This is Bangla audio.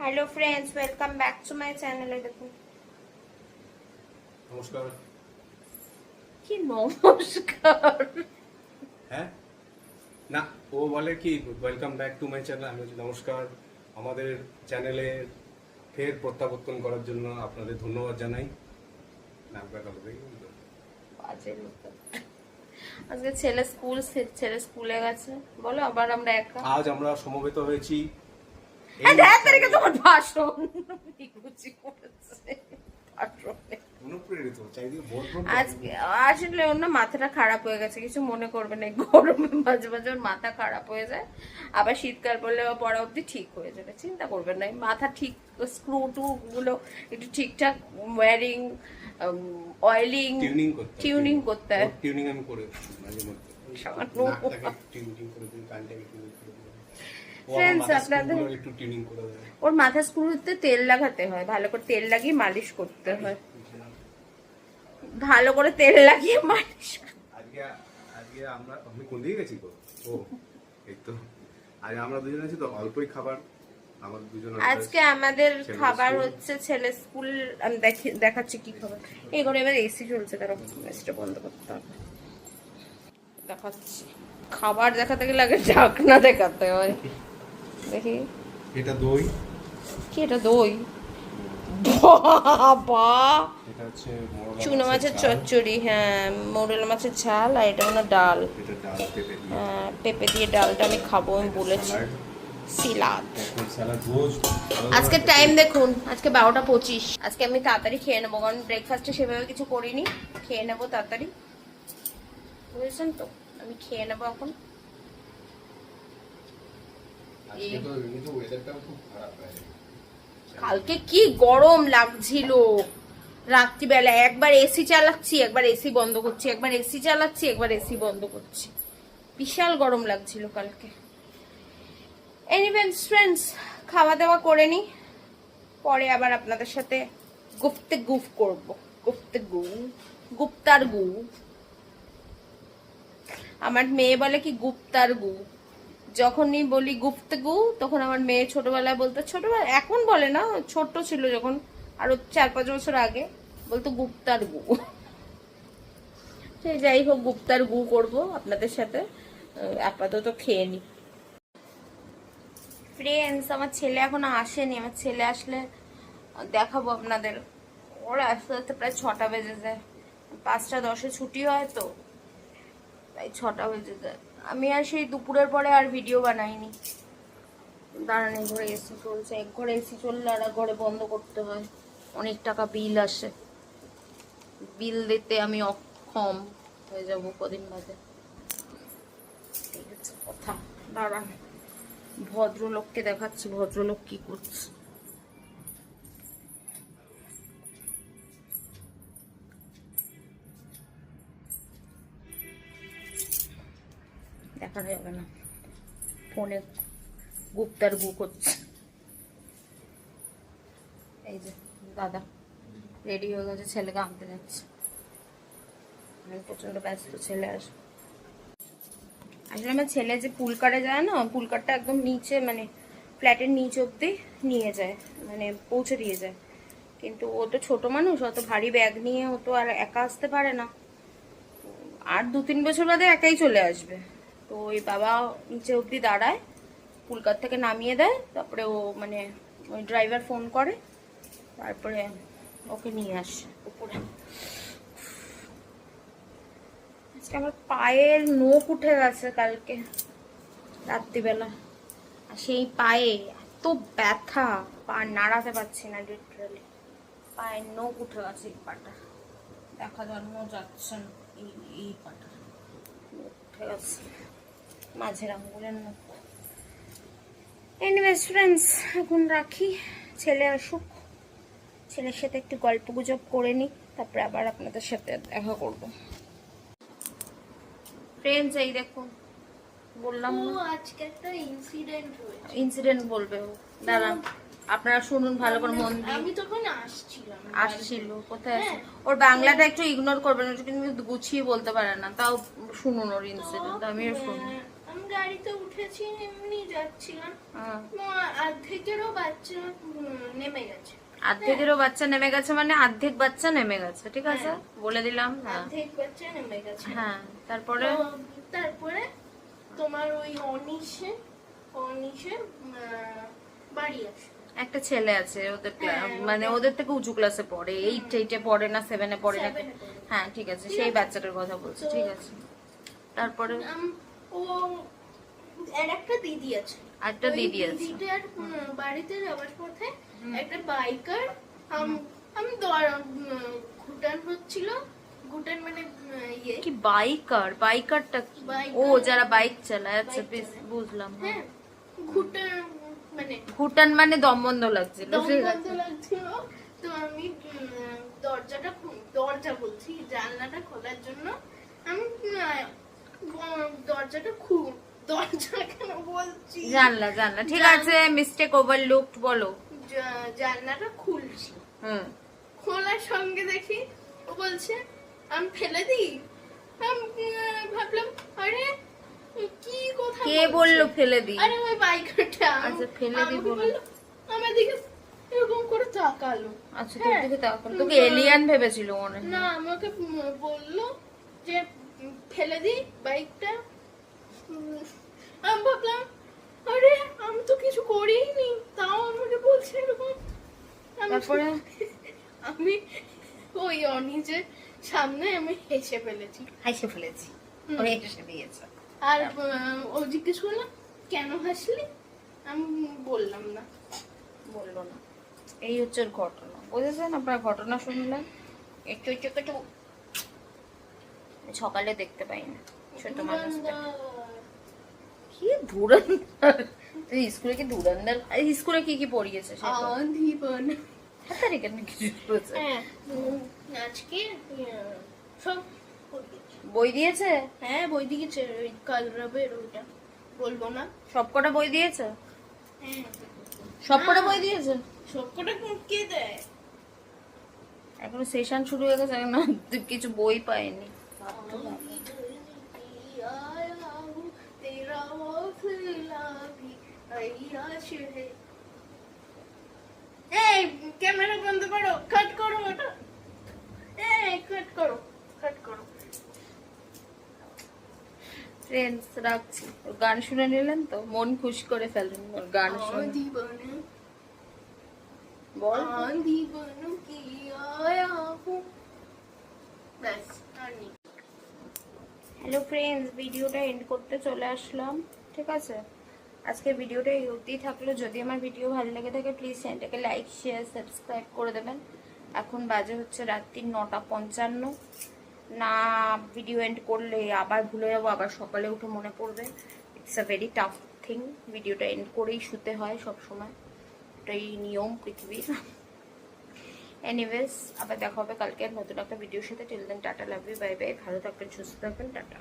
Hello friends, welcome back to my channel. देखो নমস্কার। কি নমস্কার। হ্যাঁ না, ও বলে কি welcome back to my channel. আমি বলছি নমস্কার। আমাদের চ্যানেলে ফের প্রত্যাবর্তন করার জন্য আপনাদের ধন্যবাদ জানাই। বাজে লোক। আজকে ছেলে স্কুলে গেছে, বলো আবার আমরা একা। আজ আমরা সমবেত হয়েছি দেখ তারিখে তোমার ভাষণ গুছি করেছে ভাষণে। অনুপ্রেরিত চাইদিকে বোধ আজকে আসলে ওর না মাথাটা খারাপ হয়ে গেছে, কিছু মনে করবে না। গরমে মাঝে মাঝে ওর মাথা খারাপ হয়ে যায়, আবার শীতকাল পড়লে পড়া অব্দি ঠিক হয়ে যাবে, চিন্তা করবেন না। মাথা ঠিক স্ক্রু টু গুলো একটু ঠিকঠাক ওয়ারিং অয়েলিং টিউনিং করতে হয়। টিউনিং আমি করে মাঝে মধ্যে সামান্য টিউনিং করে দিই, কানটাকে টিউনিং করে দিই। ফ্রেন্ডস, আপনাদের একটু টিউনিং করে দেয়। ওর মাথা স্ক্রুতে তেল লাগাতে হয়, ভালো করে তেল লাগিয়ে মালিশ করতে হয়, ভালো করে তেল লাগিয়ে মালিশ। আজকে আমি কোন দিকে গেছি গো? ও এই তো আজ আমরা দুজন আছি তো, অল্পই খাবার আমাদের দুজন। আজকে আমাদের খাবার হচ্ছে ছেলে স্কুল। আমি দেখাচ্ছি কি খাবার। এই ঘরে এবার এসি চলছে, তারা এসিটা বন্ধ করতে হবে। দেখাচ্ছি খাবার দেখাতে গেলে আগে ঢাকনা দেখাতে হয়। দেখি এটা দই। কি এটা? দই? বাবা, এটা হচ্ছে চুনো মাছের চচ্চড়ি। হ্যাঁ, মোরলা মাছের ঝাল, আর এটা হলো ডাল। এটা ডাল পেঁপে দিয়ে। হ্যাঁ, পেঁপে দিয়ে ডালটা আমি খাবো, আমি বলেছি। সিলাদ। সালাদ রোজ। আজকে টাইম দেখুন, আজকে 12:25। আজকে আমি তাড়াতাড়ি খেয়ে নেবো, কারণ ব্রেকফাস্টে সেভাবে কিছু করিনি। খেয়ে নেবো তাড়াতাড়ি, বুঝেছেন তো? আমি খেয়ে নেবো এখন। আজকে তো এমনিতে ওয়েদারটাও খুব খারাপ হয়। কালকে কি গরম লাগছিল রাত্রিবেলা। একবার এসি চালাচ্ছি, একবার এসি বন্ধ করছি, একবার এসি চালাচ্ছি, একবার এসি বন্ধ করছি। বিশাল গরম লাগছিল কালকে। এনিওয়েজ ফ্রেন্ডস, খাওয়া দাওয়া করে নি, পরে আবার আপনাদের সাথে গুফ করব। গুপ্তার গু। আমার মেয়ে বলে কি গুপ্তার গু। যখনই বলি গুপ্তগু, তখন আমার মেয়ে ছোটবেলায় বলতো, ছোটবেলা এখন বলে না, ছোট ছিল যখন, আরো 4-5 বছর আগে বলতো গুপ্তার গু। সে যাই হোক, গুপ্তার গু করবো আপনাদের সাথে। আপাতত খেয়ে নি। ফ্রেন্ডস, আমার ছেলে এখনো আসেনি। আমার ছেলে আসলে দেখাবো আপনাদের। ওরা আস্তে আস্তে প্রায় 6টা বেজে যায়। 5টা 10-এ ছুটি হয় তো, তাই 6টা বেজে যায়। আমি আর সেই দুপুরের পরে আর ভিডিও বানাইনি। দাঁড়ান, এই ঘরে এসি চলছে। এক ঘরে এসি চললে আর এক ঘরে বন্ধ করতে হয়, অনেক টাকা বিল আসে। বিল দিতে আমি অক্ষম হয়ে যাব কদিন বাদে। ঠিক আছে কথা। দাঁড়ান, ভদ্রলোককে দেখাচ্ছি ভদ্রলোক কি করছে। দেখা যাবে না, ফোনে গুপ্তার গু করছে। এই যে দাদা রেডি হয়ে গেছে, ছেলেকে আনতে যাচ্ছে। আমি প্রচন্ড ব্যস্ত, ছেলে আসবে। আসলে আমার ছেলে যে পুল কাটে যায় না, পুল কাটটা একদম নিচে, মানে ফ্ল্যাটের নিচ অব্দি নিয়ে যায়, মানে পৌঁছে দিয়ে যায়। কিন্তু ও তো ছোট মানুষ, অত ভারী ব্যাগ নিয়ে ও তো আর একা আসতে পারে না। আর 2-3 বছর বাদে একাই চলে আসবে। তো ওই বাবা নিচে অব্দি দাঁড়ায়, পুলকার থেকে নামিয়ে দেয়, তারপরে ও মানে ওই ড্রাইভার ফোন করে, তারপরে ওকে নিয়ে আসে উপরে। আজকে আমার পায়ের নখ উঠে গেছে কালকে রাত্রিবেলা, আর সেই পায়ে এত ব্যথা, পা নাড়াতে পারছি না, লিটারালি পায়ের নখ উঠে গেছে। এই পাটা দেখা যাচ্ছে না, এই পাটা উঠে গেছে, মাঝের আঙ্গুলের নখ। এনিওয়েজ ফ্রেন্ডস, এখন রাখি, ছেলে আসুক, ছেলের সাথে একটু গল্প গুজব করে নিই, তারপরে আবার আপনাদের সাথে দেখা করবো। ফ্রেন্ডস, এই দেখুন, বললাম না আজকে একটা ইনসিডেন্ট হয়েছে। ইনসিডেন্ট বলবে ও। দাঁড়ান, আপনারা শুনুন ভালো করে মন দিয়ে। আমি তখন আসছিল কোথায় আছে? ওর বাংলাটা একটু ইগনোর করবেন, ওটা কিন্তু গুছিয়ে বলতে পারে না, তাও শুনুন ওর ইনসিডেন্ট, আমিও শুনুন। আমি গাড়িতে উঠেছি এমনি যাচ্ছিলাম, হ্যাঁ। অর্ধেকেরও বাচ্চা নেমে গেছে। অর্ধেকেরও বাচ্চা নেমে গেছে মানে অর্ধেক বাচ্চা নেমে গেছে, ঠিক আছে, হ্যাঁ। বলে দিলাম। হ্যাঁ অর্ধেক বাচ্চা নেমে গেছে। হ্যাঁ, তারপরে তো তারপরে তোমার ওই অনিশে বাড়ি আসে। একটা ছেলে আছে ওদের হ্যাঁ, মানে ওদের থেকে উঁচু ক্লাসে পড়ে, 8 পড়ে না 7 পড়ে না। 7 পড়ে। হ্যাঁ ঠিক আছে, ঠিক সেই আছে। বাচ্চাটার কথা বলছি, তো- ঠিক আছে। তারপরে ও আর একটা দিদি আছে। একটা ওই দিদি আছে। দিদিটার বাড়িতে যাওয়ার পথে একটা বাইকার আমি ঘুটান হচ্ছিল, ঘুটান মানে ইয়ে কি বাইকার? বাইকারটা কি? বাইকার। ও যারা বাইক চালায়, আচ্ছা বাইক বেশ চালায়। বুঝলাম। হ্যাঁ ঘুটান মানে ভুটান মানে দম বন্ধ লাগছিল, দম ঠিক বন্ধ আছে। লাগছিল। তো আমি দরজা বলছি জানলাটা খোলার জন্য আমি দরজা কেন বলছি, জানলা জানলা, ঠিক আছে, মিস্টেক ওভারলুকড, বলো। জানলাটা খুলছি, হুম। খোলার সঙ্গে দেখি ও বলছে আমি ফেলে দিই। আমি ভাবলাম আরে কি কথা কে বলছে? বললো ফেলে দি? আরে ওই বাইকারটা আচ্ছা, ফেলে আমাকে দিব না। বললো, আমার দিকে এরকম করে তাকালো। আচ্ছা, তোর হ্যাঁ। দিকে তাকালো, তোকে এলিয়ান ভেবেছিল মনে হয়। না আমাকে বললো যে ফেলে দি বাইকটা। আমি ভাবলাম আরে আমি তো কিছু করিনি, তাও আমাকে বলছে এরকম। তারপরে আমি ওই অনিজের সামনে আমি হেসে ফেলেছি। হাসে ফেলেছি, হুম। ওরে হেসে দিয়েছে। আর ও জিজ্ঞেস করলাম কেন হাসলি, আমি বললাম না। বললো না। এই হচ্ছে ওর ঘটনা, বুঝেছেন? আপনার ঘটনা শুনলেন। একটু একটু একটু সকালে দেখতে পাই না ছোট মানুষটা। কি ধুরন্ধর! তুই স্কুলে কি ধুরন্ধর? স্কুলে কি কি পড়িয়েছে সেটা? আধিপন। হাতারি কেন কিছু বলছে? হ্যাঁ আজকে সব পড়িয়েছে। বই দিয়েছে? হ্যাঁ বই দিয়েছে, ওই কালরাবের ওইটা বলবো না। সবকটা বই দিয়েছে? হ্যাঁ সবকটা বই দিয়েছে? সবকটা কে দেয়? এখনো সেশন শুরু হয়ে গেছে না, কিছু বই পাইনি। तेरा हौसला भी अय्याश है। এই ক্যামেরা বন্ধ করো, কাট করো ওটা, এই কাট করো, কাট করো। ফ্রেন্ডস, রাখছি। ওর গান শুনে নিলেন তো, মন খুশি করে ফেলেন ওর গান শুনে। आंधी बन বল। आंधी बन के आया हूँ। ব্যাস আর নেই। হ্যালো ফ্রেন্ডস, ভিডিওটা এন্ড করতে চলে আসলাম, ঠিক আছে। আজকে ভিডিওটা এই অবধিই থাকলো। যদি আমার ভিডিও ভালো লেগে থাকে প্লিজ চ্যানেলটাকে লাইক শেয়ার সাবস্ক্রাইব করে দেবেন। এখন বাজে হচ্ছে রাত্রি 9:55। না ভিডিও এন্ড করলে আবার ভুলে যাবো, আবার সকালে উঠে মনে পড়বে। It's a very tough thing, ভিডিওটা এন্ড করেই শুতে হয় সব সময়, এটাই নিয়ম পৃথিবীর। এনিওয়েজ, আবার দেখা হবে কালকে নতুন একটা ভিডিওর সাথে। Till then tata, love you, bye bye, ভালো থাকবেন, সুস্থ থাকবেন, টাটা।